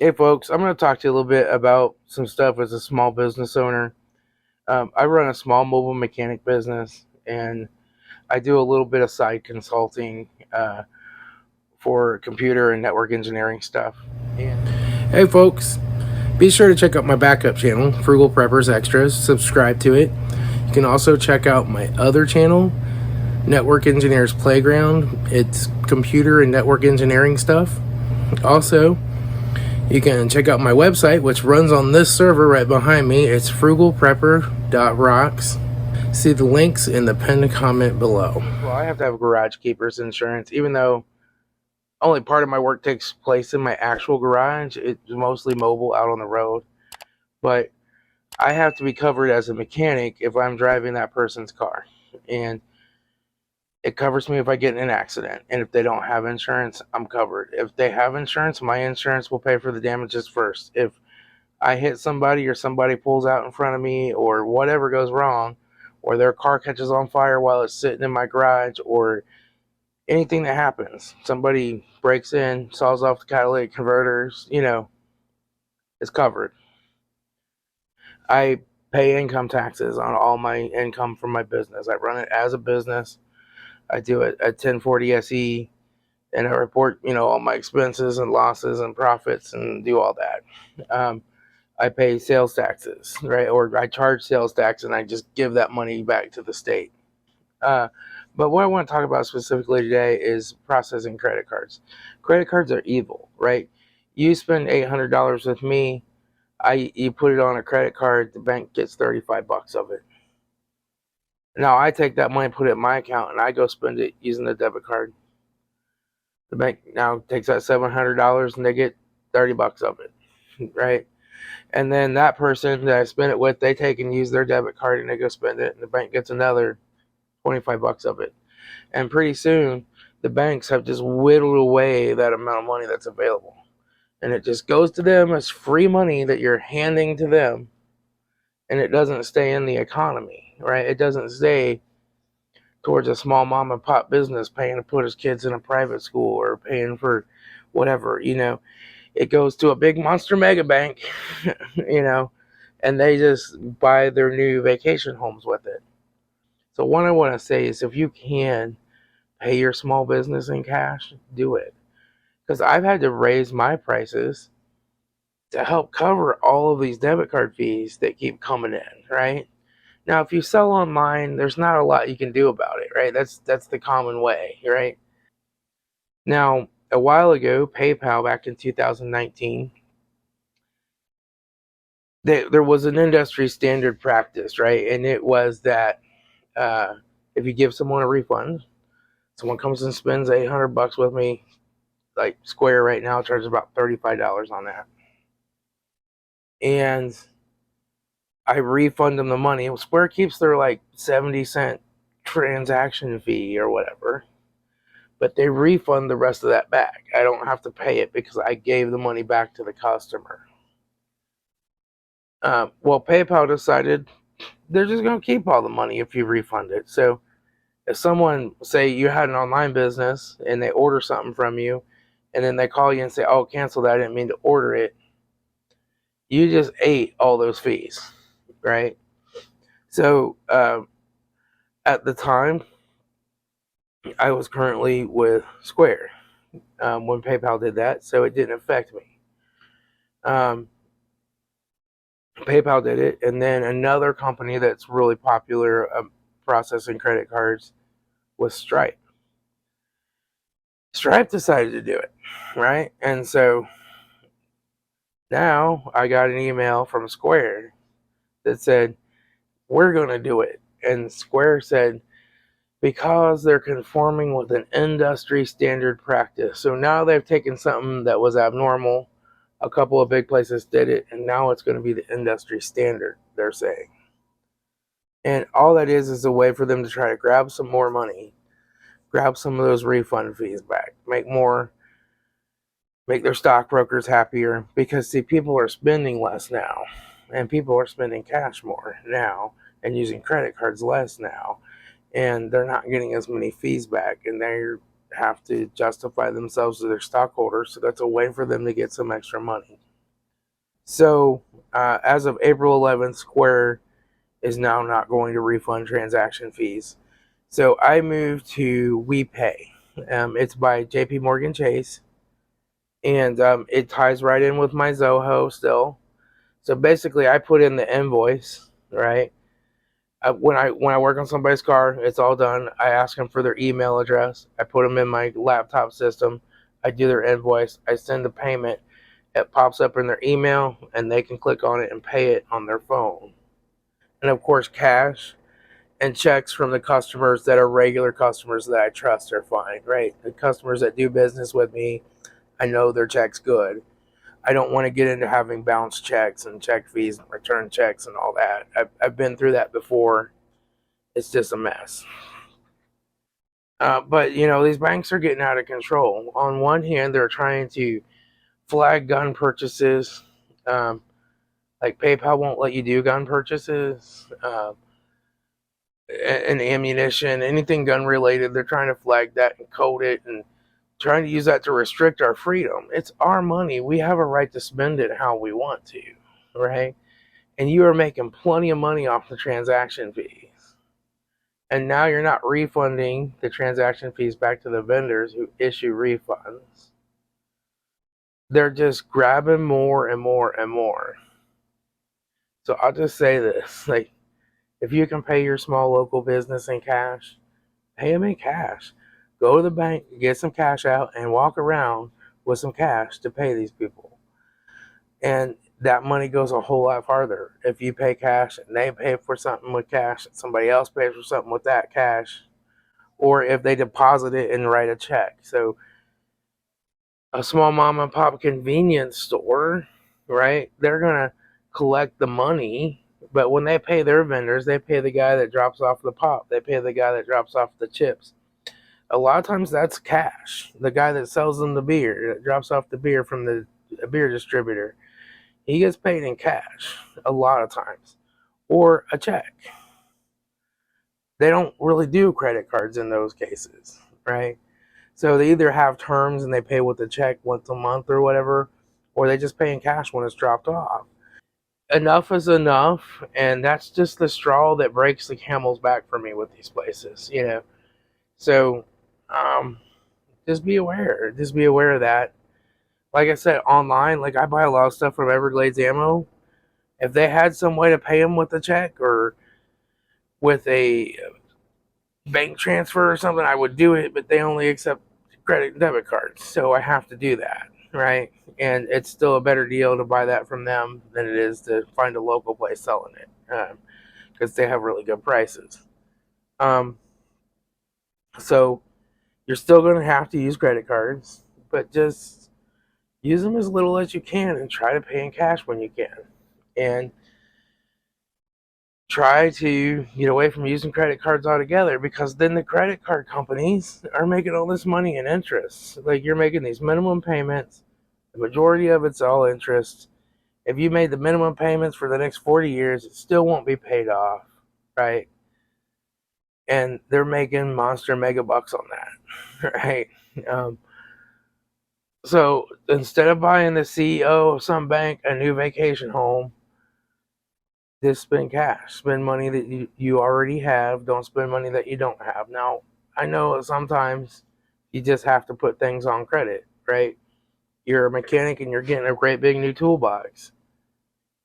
Hey folks, I'm going to talk to you a little bit about some stuff as a small business owner. I run a small mobile mechanic business, and I do a little bit of side consulting for computer and network engineering stuff. Hey folks, be sure to check out my backup channel, Frugal Preppers Extras. Subscribe to it. You can also check out my other channel, Network Engineers Playground. It's computer and network engineering stuff. Also, you can check out my website, which runs on this server right behind me. It's frugalprepper.rocks. See the links in the pinned comment below. Well, I have to have garage keeper's insurance, even though only part of my work takes place in my actual garage. It's mostly mobile out on the road. But I have to be covered as a mechanic if I'm driving that person's car. And it covers me if I get in an accident. And if they don't have insurance, I'm covered. If they have insurance, my insurance will pay for the damages first. If I hit somebody or somebody pulls out in front of me or whatever goes wrong, or their car catches on fire while it's sitting in my garage, or anything that happens, somebody breaks in, saws off the catalytic converters, it's covered. I pay income taxes on all my income from my business. I run it as a business. I do it at 1040 SE, and I report, all my expenses and losses and profits and do all that. I pay sales taxes, right? Or I charge sales tax and I just give that money back to the state. Uh, but what I want to talk about specifically today is processing credit cards. Credit cards are evil, right? You spend $800 with me, you put it on a credit card, the bank gets $35 of it. Now I take that money, put it in my account, and I go spend it using the debit card. The bank now takes that $700 and they get $30 of it, right? And then that person that I spent it with, they take and use their debit card and they go spend it, and the bank gets another $25 of it. And pretty soon, the banks have just whittled away that amount of money that's available. And it just goes to them as free money that you're handing to them, and it doesn't stay in the economy, right? It doesn't stay towards a small mom and pop business paying to put his kids in a private school or paying for whatever, It goes to a big monster mega bank, and they just buy their new vacation homes with it. So what I want to say is, if you can pay your small business in cash, do it. Because I've had to raise my prices to help cover all of these debit card fees that keep coming in, right? Now, if you sell online, there's not a lot you can do about it, right? That's the common way, right? Now, a while ago, PayPal back in 2019, there was an industry standard practice, right? And it was that uh, if you give someone a refund, someone comes and spends $800 with me, like Square right now charges about $35 on that, and I refund them the money. Square keeps their like 70 cent transaction fee or whatever, but they refund the rest of that back. I don't have to pay it because I gave the money back to the customer. Well, PayPal decided they're just going to keep all the money if you refund it. So if someone, say you had an online business and they order something from you, and then they call you and say, "Oh, cancel that, I didn't mean to order it," you just ate all those fees, right? So at the time, I was currently with Square when PayPal did that, so it didn't affect me. Um, PayPal did it, and then another company that's really popular processing credit cards was Stripe. Stripe decided to do it, right? And so now I got an email from Square that said, "We're going to do it." And Square said, because they're conforming with an industry standard practice. So now they've taken something that was abnormal. A couple of big places did it, and now it's going to be the industry standard, they're saying. And all that is a way for them to try to grab some more money, grab some of those refund fees back, make their stockbrokers happier, because see, people are spending less now, and people are spending cash more now and using credit cards less now, and they're not getting as many fees back, and they have to justify themselves to their stockholders. So that's a way for them to get some extra money. So, as of April 11th, Square is now not going to refund transaction fees. So I moved to WePay. It's by JP Morgan Chase, and it ties right in with my Zoho still. So basically, I put in the invoice, right? When I work on somebody's car, it's all done. I ask them for their email address. I put them in my laptop system. I do their invoice. I send the payment. It pops up in their email, and they can click on it and pay it on their phone. And of course, cash and checks from the customers that are regular customers that I trust are fine, right? The customers that do business with me, I know their check's good. I don't want to get into having bounce checks and check fees and return checks and all that. I've been through that before. It's just a mess. But these banks are getting out of control. On one hand, they're trying to flag gun purchases. Um, like PayPal won't let you do gun purchases. And ammunition, anything gun related, they're trying to flag that and code it and trying to use that to restrict our freedom. It's our money. We have a right to spend it how we want to, right? And you are making plenty of money off the transaction fees. And now you're not refunding the transaction fees back to the vendors who issue refunds. They're just grabbing more and more and more. So I'll just say this, like, if you can pay your small local business in cash, pay them in cash. Go to the bank, get some cash out, and walk around with some cash to pay these people. And that money goes a whole lot farther. If you pay cash and they pay for something with cash, somebody else pays for something with that cash, or if they deposit it and write a check. So a small mom and pop convenience store, right? They're gonna collect the money, but when they pay their vendors, they pay the guy that drops off the pop. They pay the guy that drops off the chips. A lot of times that's cash. The guy that sells them the beer, that drops off the beer from the beer distributor, he gets paid in cash a lot of times, or a check. They don't really do credit cards in those cases, right? So they either have terms and they pay with a check once a month or whatever, or they just pay in cash when it's dropped off. Enough is enough, and that's just the straw that breaks the camel's back for me with these places. So, um, just be aware. Just be aware of that. Like I said, online, like I buy a lot of stuff from Everglades Ammo. If they had some way to pay them with a check or with a bank transfer or something, I would do it, but they only accept credit and debit cards. So I have to do that, right? And it's still a better deal to buy that from them than it is to find a local place selling it because they have really good prices. Um, so you're still going to have to use credit cards, but just use them as little as you can and try to pay in cash when you can. And try to get away from using credit cards altogether because then the credit card companies are making all this money in interest. Like you're making these minimum payments, the majority of it's all interest. If you made the minimum payments for the next 40 years, it still won't be paid off, right? And they're making monster mega bucks on that, right? Um, so instead of buying the CEO of some bank a new vacation home, just spend cash. Spend money that you already have. Don't spend money that you don't have. Now, I know sometimes you just have to put things on credit, right? You're a mechanic and you're getting a great big new toolbox.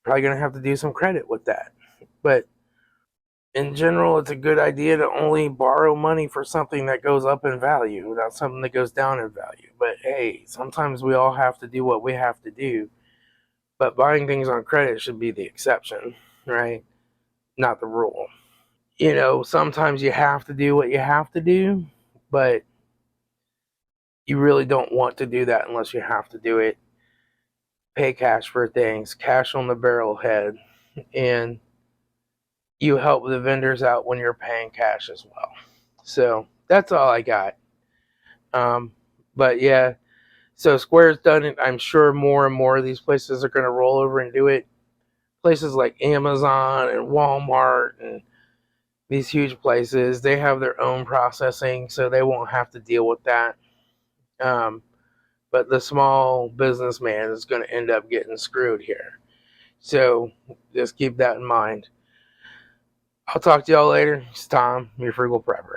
Probably going to have to do some credit with that. But in general, it's a good idea to only borrow money for something that goes up in value, not something that goes down in value. But hey, sometimes we all have to do what we have to do. But buying things on credit should be the exception, right? Not the rule. Sometimes you have to do what you have to do, but you really don't want to do that unless you have to do it. Pay cash for things, cash on the barrel head, and you help the vendors out when you're paying cash as well. So that's all I got. Um, but yeah, so Square's done it. I'm sure more and more of these places are going to roll over and do it. Places like Amazon and Walmart and these huge places, they have their own processing, so they won't have to deal with that. Um, but the small businessman is going to end up getting screwed here. So just keep that in mind. I'll talk to y'all later. It's Tom, your frugal prepper.